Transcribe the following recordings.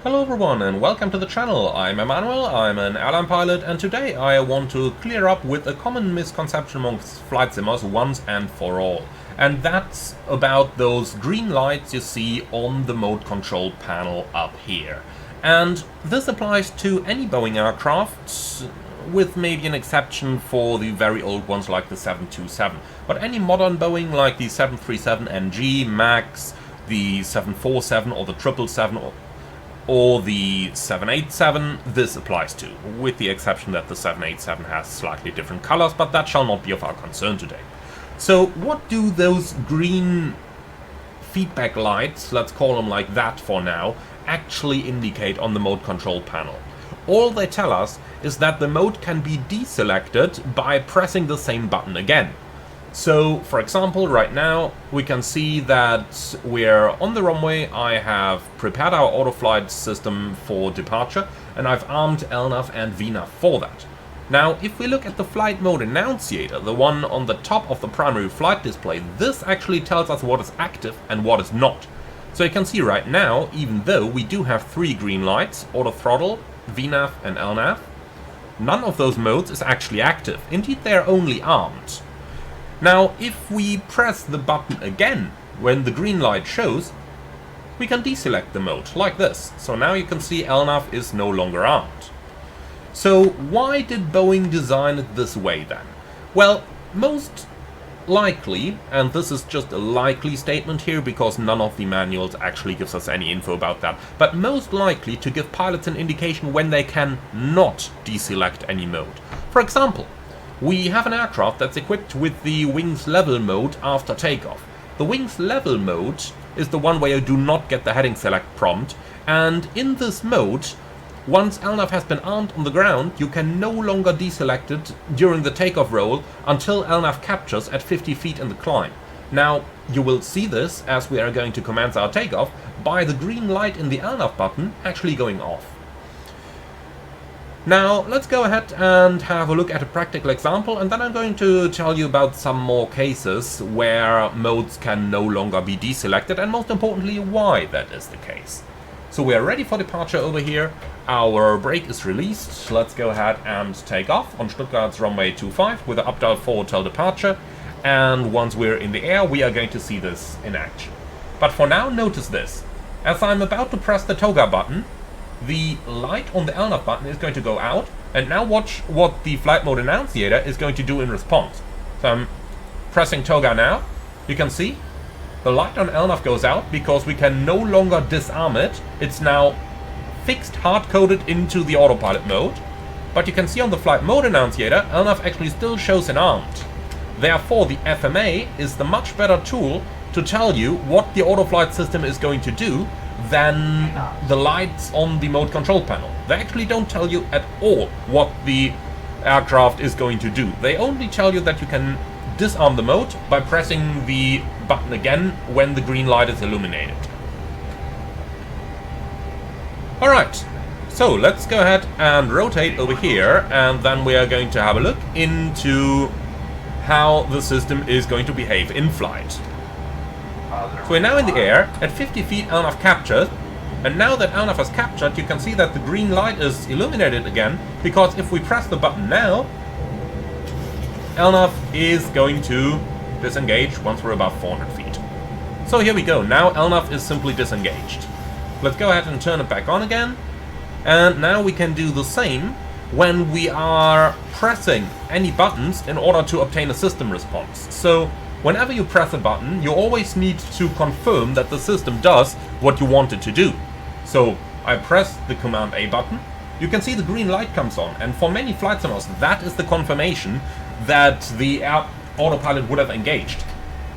Hello everyone and welcome to the channel. I'm Emmanuel, I'm an airline pilot, and today I want to clear up with a common misconception amongst flight simmers once and for all. And that's about those green lights you see on the mode control panel up here. And this applies to any Boeing aircraft, with maybe an exception for the very old ones like the 727. But any modern Boeing like the 737NG, MAX, the 747 or the 777 or the 787, this applies to, with the exception that the 787 has slightly different colors, but that shall not be of our concern today. So what do those green feedback lights, let's call them like that for now, actually indicate on the mode control panel? All they tell us is that the mode can be deselected by pressing the same button again. So, for example, right now we can see that we're on the runway. I have prepared our autoflight system for departure, and I've armed LNAV and VNAV for that. Now, if we look at the flight mode annunciator, the one on the top of the primary flight display, this actually tells us what is active and what is not. So you can see right now, even though we do have 3 green lights, auto throttle, VNAV and LNAV, none of those modes is actually active. Indeed, they are only armed. Now, if we press the button again when the green light shows, we can deselect the mode, like this. So now you can see LNAV is no longer armed. So why did Boeing design it this way then? Well, most likely, and this is just a likely statement here because none of the manuals actually gives us any info about that, but most likely to give pilots an indication when they can not deselect any mode. For example, we have an aircraft that's equipped with the wings level mode after takeoff. The wings level mode is the one where you do not get the heading select prompt, and in this mode, once LNAV has been armed on the ground, you can no longer deselect it during the takeoff roll until LNAV captures at 50 feet in the climb. Now, you will see this, as we are going to commence our takeoff, by the green light in the LNAV button actually going off. Now, let's go ahead and have a look at a practical example, and then I'm going to tell you about some more cases where modes can no longer be deselected, and most importantly, why that is the case. So we are ready for departure over here. Our brake is released. Let's go ahead and take off on Stuttgart's runway 25 with an up-dial forward till departure. And once we're in the air, we are going to see this in action. But for now, notice this. As I'm about to press the toga button, the light on the LNAV button is going to go out, and now watch what the flight mode annunciator is going to do in response. So I'm pressing toga now. You can see the light on LNAV goes out because we can no longer disarm it. It's now fixed, hard-coded into the autopilot mode. But you can see on the flight mode annunciator, LNAV actually still shows in armed. Therefore, the FMA is the much better tool to tell you what the autoflight system is going to do than the lights on the mode control panel. They actually don't tell you at all what the aircraft is going to do. They only tell you that you can disarm the mode by pressing the button again when the green light is illuminated. Alright, so let's go ahead and rotate over here, and then we are going to have a look into how the system is going to behave in flight. So we're now in the air, at 50 feet LNAV captured, and now that LNAV has captured, you can see that the green light is illuminated again, because if we press the button now, LNAV is going to disengage once we're above 400 feet. So here we go, now LNAV is simply disengaged. Let's go ahead and turn it back on again, and now we can do the same when we are pressing any buttons in order to obtain a system response. So whenever you press a button, you always need to confirm that the system does what you want it to do. So I press the Command A button, you can see the green light comes on, and for many flight simmers that is the confirmation that the autopilot would have engaged.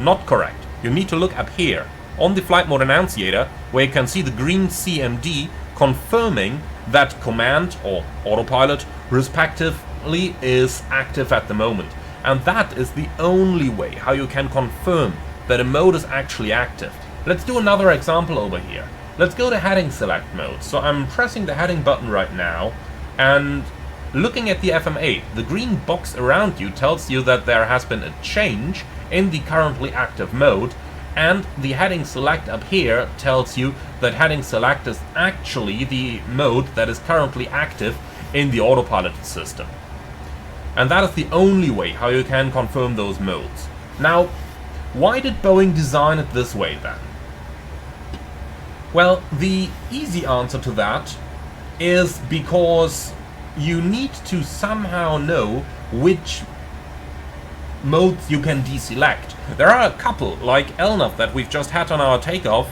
Not correct. You need to look up here on the flight mode annunciator where you can see the green CMD confirming that command or autopilot respectively is active at the moment. And that is the only way how you can confirm that a mode is actually active. Let's do another example over here. Let's go to heading select mode. So I'm pressing the heading button right now, and looking at the FMA, the green box around you tells you that there has been a change in the currently active mode, And the heading select up here tells you that heading select is actually the mode that is currently active in the autopilot system. And that is the only way how you can confirm those modes. Now, why did Boeing design it this way then? Well, the easy answer to that is because you need to somehow know which modes you can deselect. There are a couple, like LNAV that we've just had on our takeoff,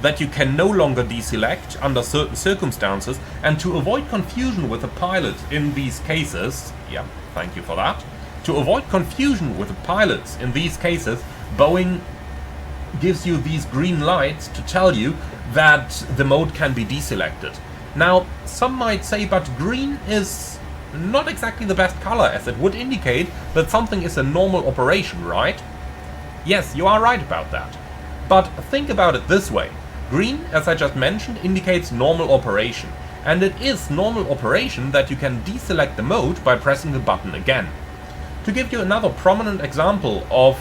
that you can no longer deselect under certain circumstances, and to avoid confusion with the pilot in these cases, yeah, thank you for that, to avoid confusion with the pilots in these cases, Boeing gives you these green lights to tell you that the mode can be deselected. Now, some might say, but green is not exactly the best color, as it would indicate that something is a normal operation, right? Yes, you are right about that. But think about it this way. Green, as I just mentioned, indicates normal operation. And it is normal operation that you can deselect the mode by pressing the button again. To give you another prominent example of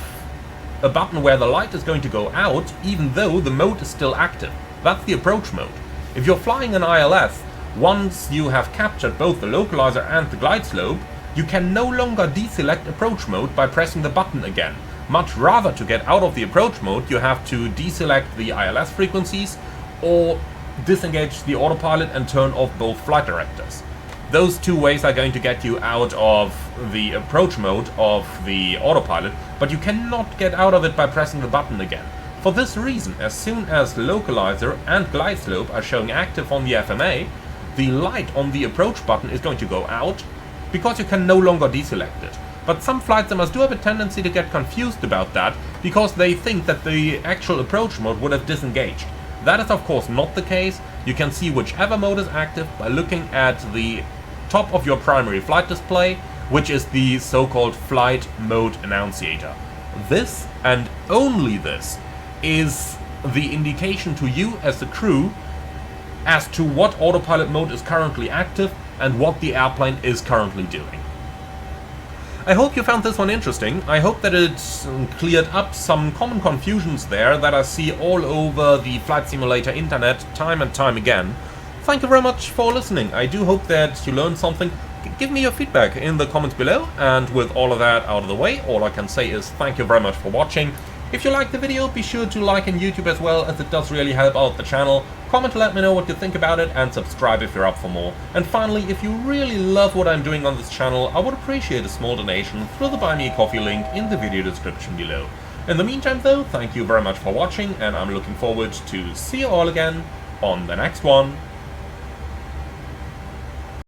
a button where the light is going to go out even though the mode is still active, that's the approach mode. If you're flying an ILS, once you have captured both the localizer and the glide slope, you can no longer deselect approach mode by pressing the button again. Much rather, to get out of the approach mode, you have to deselect the ILS frequencies or disengage the autopilot and turn off both flight directors. Those two ways are going to get you out of the approach mode of the autopilot, but you cannot get out of it by pressing the button again. For this reason, as soon as localizer and glide slope are showing active on the FMA, the light on the approach button is going to go out because you can no longer deselect it. But some flight simmers do have a tendency to get confused about that because they think that the actual approach mode would have disengaged. That is of course not the case. You can see whichever mode is active by looking at the top of your primary flight display, which is the so-called flight mode annunciator. This, and only this, is the indication to you as the crew as to what autopilot mode is currently active and what the airplane is currently doing. I hope you found this one interesting. I hope that it cleared up some common confusions there that I see all over the flight simulator internet time and time again. Thank you very much for listening. I do hope that you learned something. Give me your feedback in the comments below, and with all of that out of the way, all I can say is thank you very much for watching. If you liked the video, be sure to like on YouTube as well, as it does really help out the channel. Comment to let me know what you think about it, and subscribe if you're up for more. And finally, if you really love what I'm doing on this channel, I would appreciate a small donation through the Buy Me a Coffee link in the video description below. In the meantime though, thank you very much for watching, and I'm looking forward to see you all again on the next one.